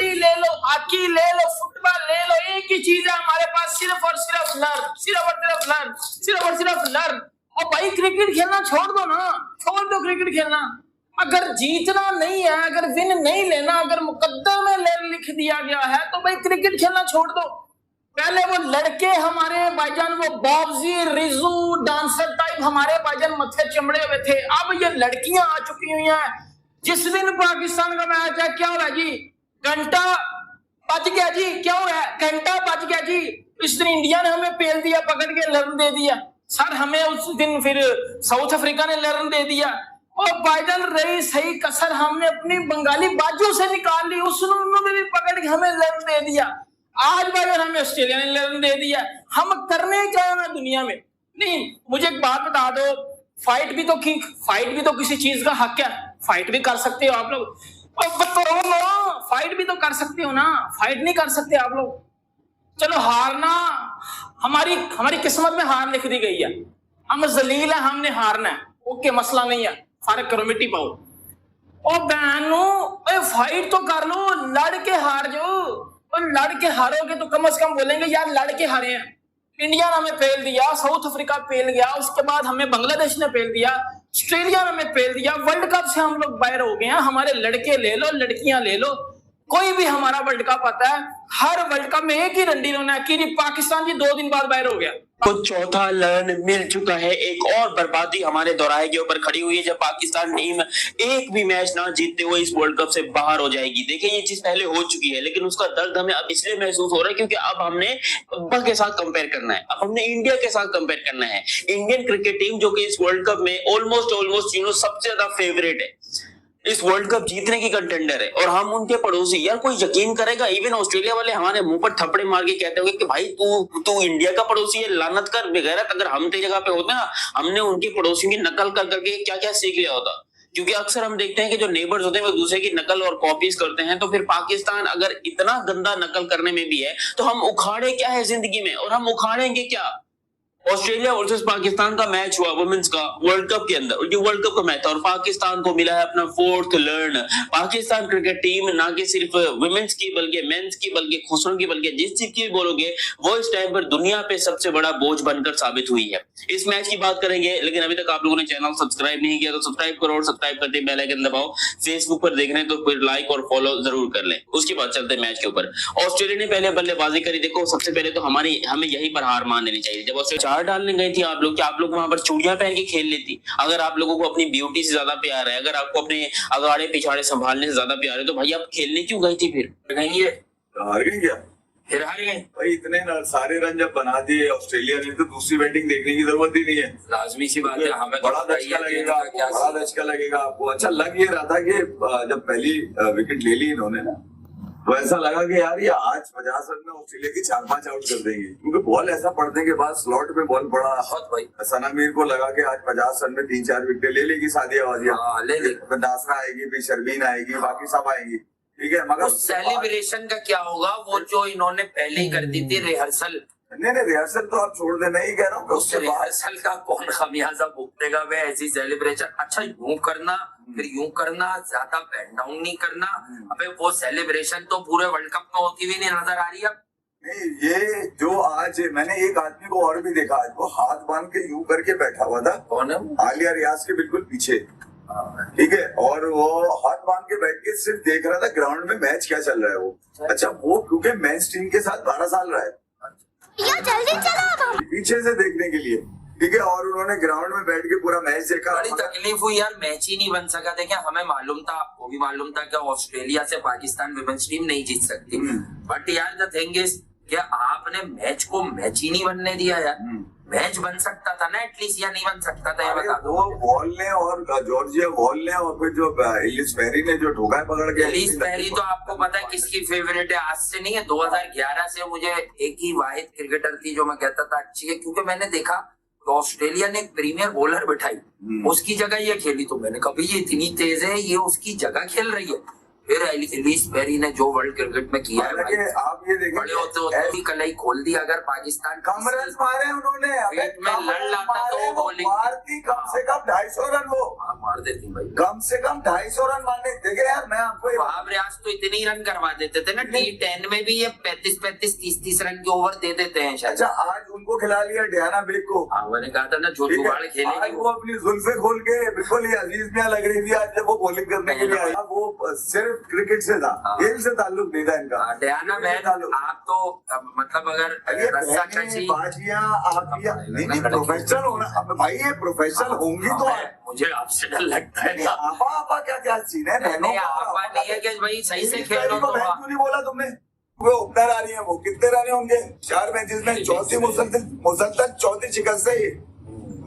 कबड्डी ले लो, हॉकी ले लो, फुटबॉल ले लो, एक ही चीज है हमारे पास, सिर्फ और सिर्फ लर्न, सिर्फ और सिर्फ लर्न, सिर्फ और सिर्फ लर्न। और भाई क्रिकेट खेलना छोड़ दो ना, छोड़ दो क्रिकेट खेलना। अगर जीतना नहीं है, अगर विन नहीं लेना, अगर मुकद्दर में लिख दिया गया है तो भाई क्रिकेट खेलना छोड़ दो। पहले वो लड़के हमारे भाईजान, वो बॉब्जी रिजू डांसर टाइप हमारे भाईजान मत्थे चमड़े हुए थे, अब ये लड़कियां आ चुकी हुई हैं। जिस दिन पाकिस्तान का मैच है, क्या हुआ जी, घंटा बच गया जी, क्या हुआ, घंटा बच गया जी, इस दिन इंडिया ने हमें पेल दिया, पकड़ के लर्न दे दिया सर हमें। उस दिन फिर साउथ अफ्रीका ने लर्न दे दिया, और भाईजान रही सही कसर हमने अपनी बंगाली बाजू से निकाल ली, उन्होंने भी पकड़ के हमें लर्न दे दिया। आज भाईजान हमें ऑस्ट्रेलिया ने लर्न दे दिया। हम करने क्या है दुनिया में? नहीं, मुझे एक बात बता दो, फाइट भी तो किसी चीज का हक है, फाइट भी कर सकते हो आप लोग, फाइट भी तो कर सकते हो ना, फाइट नहीं कर सकते आप लोग। चलो हारना, हमारी किस्मत में हार लिख दी गई है, हम जलील है, हमने हारना है, ओके मसला नहीं है, फर्क करो मिट्टी पाओ। और बहनों फाइट तो कर लो, लड़ के हार जाओ, और लड़ के हारोगे तो कम से कम बोलेंगे यार लड़ के हारे हैं। इंडिया ने हमें पेल दिया, साउथ अफ्रीका पेल गया, उसके बाद हमें बांग्लादेश ने पेल दिया, ऑस्ट्रेलिया ने हमें पेल दिया, वर्ल्ड कप से हम लोग बाहर हो गए हैं। हमारे लड़के ले लो, लड़कियां ले लो, कोई भी हमारा वर्ल्ड कप आता है, हर वर्ल्ड कप में एक ही रंडी रोना है कि पाकिस्तान जी 2 दिन बाद बाहर हो गया। कुछ चौथा लर्न मिल चुका है। एक और बर्बादी हमारे दोराहे के ऊपर खड़ी हुई है, जब पाकिस्तान टीम एक भी मैच ना जीतते हुए इस वर्ल्ड कप से बाहर हो जाएगी। देखिए ये चीज पहले हो चुकी है, लेकिन उसका दर्द हमें अब इसलिए महसूस हो रहा है क्योंकि अब हमने अब्बा के साथ कंपेयर करना है, अब हमने इंडिया के साथ कंपेयर करना है। इंडियन क्रिकेट टीम जो कि इस वर्ल्ड कप में ऑलमोस्ट सबसे ज्यादा फेवरेट है, इस वर्ल्ड कप जीतने की कंटेंडर है, और हम उनके पड़ोसी। यार कोई यकीन करेगा, इवन ऑस्ट्रेलिया वाले हमारे मुंह पर थप्पड़े मार के कहते होंगे कि भाई तू इंडिया का पड़ोसी है, लानत कर बेगैरत। अगर हम तेरी जगह पे होते ना, हमने उनके पड़ोसियों की नकल कर करके क्या क्या सीख लिया होता। क्योंकि अक्सर हम देखते हैं कि जो नेबर्स होते हैं वो दूसरे की नकल और कॉपीज करते हैं, तो फिर पाकिस्तान अगर इतना गंदा नकल करने में भी है तो हम उखाड़े क्या है जिंदगी में, और हम उखाड़ेंगे क्या। ऑस्ट्रेलिया वर्सेस पाकिस्तान का मैच हुआ वुमेन्स का वर्ल्ड कप के अंदर, ये वर्ल्ड कप का मैच था, और पाकिस्तान को मिला है अपना 4th learn. Pakistan cricket team ना कि सिर्फ वुमेन्स की बल्कि मेंस की, बल्कि खुसरों की, बल्कि जिस चीज की बोलोगे वो इस टाइम पर दुनिया पे सबसे बड़ा बोझ बनकर साबित हुई है। इस मैच की बात करेंगे, लेकिन अभी तक आप लोगों ने चैनल सब्सक्राइब नहीं किया तो सब्सक्राइब करो, और सब्सक्राइब करते बेल आइकन दबाओ। फेसबुक पर देख रहे हैं तो फिर लाइक और फॉलो जरूर कर लें। उसके बाद चलते हैं मैच के ऊपर। ऑस्ट्रेलिया ने पहले बल्लेबाजी करी। देखो सबसे पहले तो हमें यही पर हार मान लेनी चाहिए। जब ऑस्ट्रेलिया 4 डालने गई थी आप लोग वहां पर चूड़ियां पहन के खेल लेती। अगर आप लोगों को अपनी ब्यूटी से ज्यादा प्यार है, अगर आपको अपने अगाड़े पिछाड़े संभालने से ज्यादा प्यार है, तो भाई आप खेलने क्यों गई थी? फिर हार गई क्या? फिर हार गए भाई, इतने सारे रन जब बना दिए ऑस्ट्रेलिया ने तो दूसरी बैटिंग देखने की जरूरत ही नहीं है। लाजमी सी बात है, हमें बड़ा धचका लगेगा, बड़ा धचका लगेगा आपको। अच्छा लग ये रहा था कि जब पहली विकेट ले ली इन्होंने ना, तो ऐसा लगा कि यार ये आज 50 रन में ऑस्ट्रेलिया की 4-5 आउट कर देंगे, क्योंकि बॉल ऐसा पड़ने के बाद स्लॉट में बॉल पड़ा। भाई सना मीर को लगा कि आज 50 रन में 3-4 विकेट ले लेगी सादिया वाजिया, ले ले, दासरा आएगी, फिर शर्मीन आएगी, बाकी सब आएंगी, ठीक है। मगर सेलिब्रेशन का क्या होगा, वो जो इन्होंने पहले ही कर दी थी रिहर्सल। नहीं रिहर्सल तो आप छोड़ दे, नहीं कह रहा हूँ। उससे रिहर्सल का कौन खमियाजा भुगतेगा? वे ऐसी सेलिब्रेशन, अच्छा यूं करना फिर यूं करना, ज्यादा बैन डाउन नहीं करना। अबे वो सेलिब्रेशन तो पूरे वर्ल्ड कप में होती हुई नहीं नजर आ रही है। नहीं, ये जो आज मैंने एक आदमी को और भी देखा, आज वो हाथ बांध के यूं करके बैठा हुआ था। कौन है? आलिया रियाज के बिल्कुल पीछे, ठीक है, और वो हाथ बांध के बैठ के सिर्फ देख रहा था ग्राउंड में मैच क्या चल रहा है वो। अच्छा वो क्योंकि मेंस टीम के साथ 12 साल रहा है, जल्दी चलो पीछे से देखने के लिए, ठीक है, और उन्होंने ग्राउंड में बैठ के पूरा मैच देखा। बड़ी तकलीफ हुई यार, मैच ही नहीं बन सका। देखिए हमें मालूम था, आपको भी मालूम था कि ऑस्ट्रेलिया से पाकिस्तान वुमेन्स टीम नहीं जीत सकती, बट यार द थिंग इज कि आपने मैच को मैच ही नहीं बनने दिया यार। मैच बन सकता था ना एटलीस्ट, या नहीं बन सकता था? ये बता दो। वो वॉल ने और जॉर्जिया वॉल ने और फिर जो एलिस पेरी ने जो ठोका है पकड़ के। एलिस पेरी तो आपको पता है किसकी फेवरेट है? आज से नहीं है, 2011 से मुझे एक ही वाहिद क्रिकेटर थी जो मैं कहता था अच्छी है, क्योंकि मैंने देखा तो ऑस्ट्रेलिया ने एक प्रीमियर बॉलर बिठाई, उसकी जगह ये खेली, तो मैंने कहा ये इतनी तेज है, ये उसकी जगह खेल रही है। फिर एलिस पेरी ने जो वर्ल्ड क्रिकेट में किया है हालांकि भाई, आप ये देखें बड़े होते होते भी कलाई खोल दी। अगर पाकिस्तान कम रन मारे उन्होंने, पेट में लड़ लाता तो वो बॉलिंग मारती कम से कम 250 रन, वो मार देती भाई। कम से कम 250 रन मारने। देखे यार, मैं आपको ये वहाब रियाज तो इतने ही रन करवा देते थे ना, T10 में भी ये 35-35 30-30 रन के ओवर दे देते हैं शायद। अच्छा, आज उनको खिला लिया डियाना बेग को। हाँ, मैंने कहा था ना जो ठीक है, जुगाड़ आज खेलेंगे वो अपनी जुल्फे खोल के बिल्कुल ही अजीज मियां लग रही थी आज जब वो बॉलिंग करने के लिए आया। वो सिर्फ क्रिकेट से था, खेल से ताल्लुक नहीं था इनका। डयाना मैन, आप तो मतलब अगर ये रस्सा बहनें, कशी बाजियां, आपियां, नहीं प्रोफेशनल होना। अब भाई ये प्रोफेशनल होंगी तो मुझे आपसे डर लगता है ना। आपा आपा क्या क्या सीन है बहनों नहीं, का? आपा नहीं है कि भाई सही से इस खेलो लड़की को तो बहन क्यों नहीं बोला तुमने? वो ओपनर आ रही है, वो कितने रन होंगे 4 मैचेस में? चौथी मुसलसल चौथी शिकस्त है ये।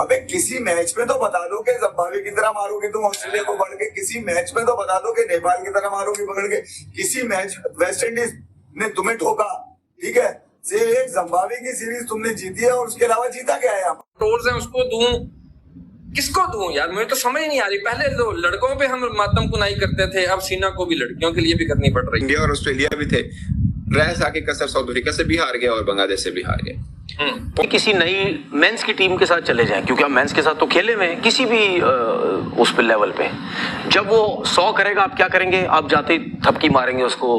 अबे किसी मैच में तो बता दो कि जिम्बाब्वे की तरह मारोगे तुम ऑस्ट्रेलिया को बढ़ के, किसी मैच में तो बता दो कि नेपाल की तरह मारोगे पकड़ के, किसी मैच वेस्ट इंडीज ने तुम्हें ठोका, ठीक है, से एक जिम्बाब्वे की सीरीज तुमने जीती है और उसके अलावा जीता क्या है? ट्रोल्स हैं उसको दूं, किसको दूं यार, मुझे तो समझ नहीं आ रही। पहले तो लड़कों पे हम मातम कुनाई करते थे, अब सीना को भी लड़कियों के लिए भी करनी पड़ रही है। इंडिया और ऑस्ट्रेलिया भी थे, रह आके कसर साउथ अफ्रीका से भी हार गया और बांग्लादेश से भी हार गए। किसी नई मेंस की टीम के साथ चले जाएं, क्योंकि हम मेंस के साथ तो खेले हुए हैं किसी भी उस पे लेवल पे। जब वो 100 करेगा, आप क्या करेंगे? आप जाते ही थपकी मारेंगे, उसको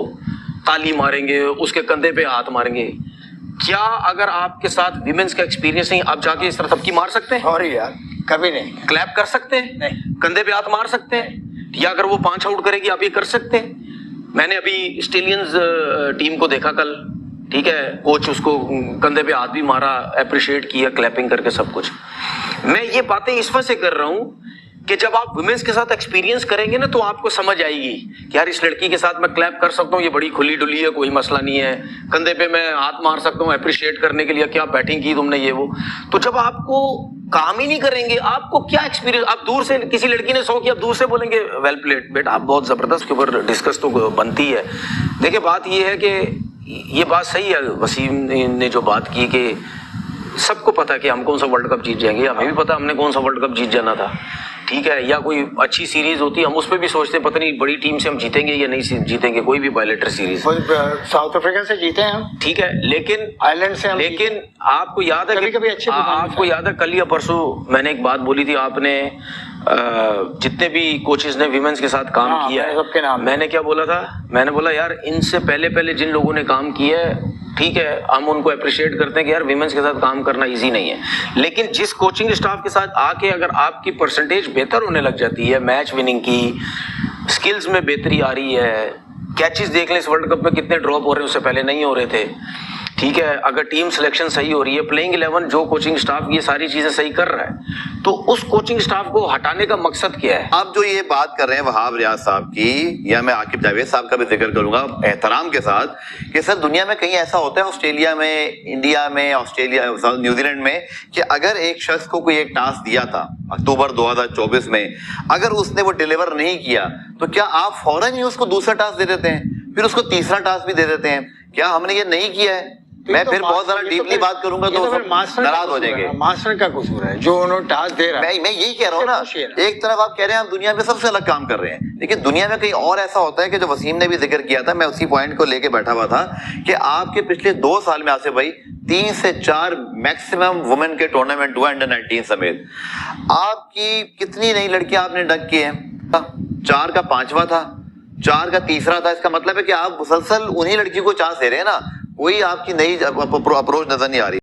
ताली मारेंगे, उसके कंधे पे हाथ मारेंगे। क्या अगर आपके साथ विमेंस का एक्सपीरियंस नहीं, आप जाके इस तरह थपकी मार सकते हैं? और यार कभी नहीं। क्लैप कर सकते हैं? नहीं। कंधे पे हाथ मार सकते हैं? या अगर वो 5 आउट करेगी, आप ये कर सकते हैं? मैंने अभी स्टेलियंस टीम को देखा कल, ठीक है, कोच उसको कंधे पे हाथ भी मारा, अप्रिशिएट किया, क्लैपिंग करके सब कुछ। मैं ये बातें इस वजह से कर रहा हूं कि जब आप वुमेन्स के साथ एक्सपीरियंस करेंगे ना, तो आपको समझ आएगी कि यार इस लड़की के साथ मैं क्लैप कर सकता हूँ, ये बड़ी खुली डुली है, कोई मसला नहीं है, कंधे पे मैं हाथ मार सकता हूँ अप्रिशिएट करने के लिए, क्या बैटिंग की तुमने, ये वो। तो जब आपको काम ही नहीं करेंगे, आपको क्या एक्सपीरियंस? आप दूर से, किसी लड़की ने 100 किया, आप दूर से बोलेंगे वेल प्लेड बेटा, आप बहुत जबरदस्त, के ऊपर डिस्कस तो बनती है। देखिए बात ये है कि ये बात सही है, वसीम ने जो बात की कि सबको पता है कि हम कौन सा वर्ल्ड कप जीत जाएंगे, हमें भी पता हमने कौन सा वर्ल्ड कप जीत जाना था, ठीक है। या कोई अच्छी सीरीज होती, हम उस पर भी सोचते पता नहीं बड़ी टीम से हम जीतेंगे या नहीं जीतेंगे, कोई भी बायलेटर सीरीज। साउथ अफ्रीका से जीते हैं हम, ठीक है, लेकिन आयरलैंड से हम, लेकिन आपको याद है, कभी-कभी अच्छे आपको याद है कल या परसों मैंने एक बात बोली थी, आपने जितने भी कोचेस ने विमेंस के साथ काम किया है, सबके नाम मैंने क्या बोला था? मैंने बोला यार इनसे पहले जिन लोगों ने काम किया है, ठीक है, हम उनको अप्रिशिएट करते हैं कि यार विमेंस के साथ काम करना इजी नहीं है, लेकिन जिस कोचिंग स्टाफ के साथ आके अगर आपकी परसेंटेज बेहतर होने लग जाती है, मैच विनिंग की स्किल्स में बेहतरी आ रही है, कैचेस देख लें इस वर्ल्ड कप में कितने ड्रॉप हो रहे हैं, उससे पहले नहीं हो रहे थे, ठीक है, अगर टीम सिलेक्शन सही हो रही है, प्लेइंग 11 जो कोचिंग स्टाफ ये सारी चीजें सही कर रहा है, तो उस कोचिंग स्टाफ को हटाने का मकसद क्या है? आप जो ये बात कर रहे हैं वहाब रियाज साहब की, या मैं आकिब जावेद साहब का भी जिक्र करूंगा एहतराम के साथ, कि सर दुनिया में कहीं ऐसा होता है, ऑस्ट्रेलिया में, इंडिया में, ऑस्ट्रेलिया, न्यूजीलैंड में, कि अगर एक शख्स को कोई एक टास्क दिया था अक्टूबर 2024 में, अगर उसने वो डिलीवर नहीं किया, तो क्या आप फौरन ही उसको दूसरा टास्क दे देते हैं, फिर उसको तीसरा टास्क भी दे देते हैं? क्या हमने ये नहीं किया है? मैं फिर बहुत ज्यादा डीपली बात करूंगा तो नाराज हो जाएंगे। मास्टर का कसूर है जो उन्होंने टास्क दे रहा है। मैं यही कह रहा हूँ ना, एक तरफ आप कह रहे हैं हम दुनिया में सबसे अलग काम कर रहे हैं, लेकिन दुनिया में कहीं और ऐसा होता है कि जो वसीम ने भी जिक्र किया था, मैं उसी पॉइंट को लेके बैठा हुआ था कि आपके पिछले 2 साल में आसिफ भाई 3 से 4 मैक्सिमम वुमेन के टूर्नामेंट हुआ, अंडर 19 समेत। आपकी कितनी नई लड़कियां आपने डक की हैं? 4 का 5वां था, 4 का 3रा था। इसका मतलब है कि आप मुसलसल उन्हीं लड़की को चांस दे रहे हैं ना, कोई आपकी नई अप्रोच नजर नहीं आ रही।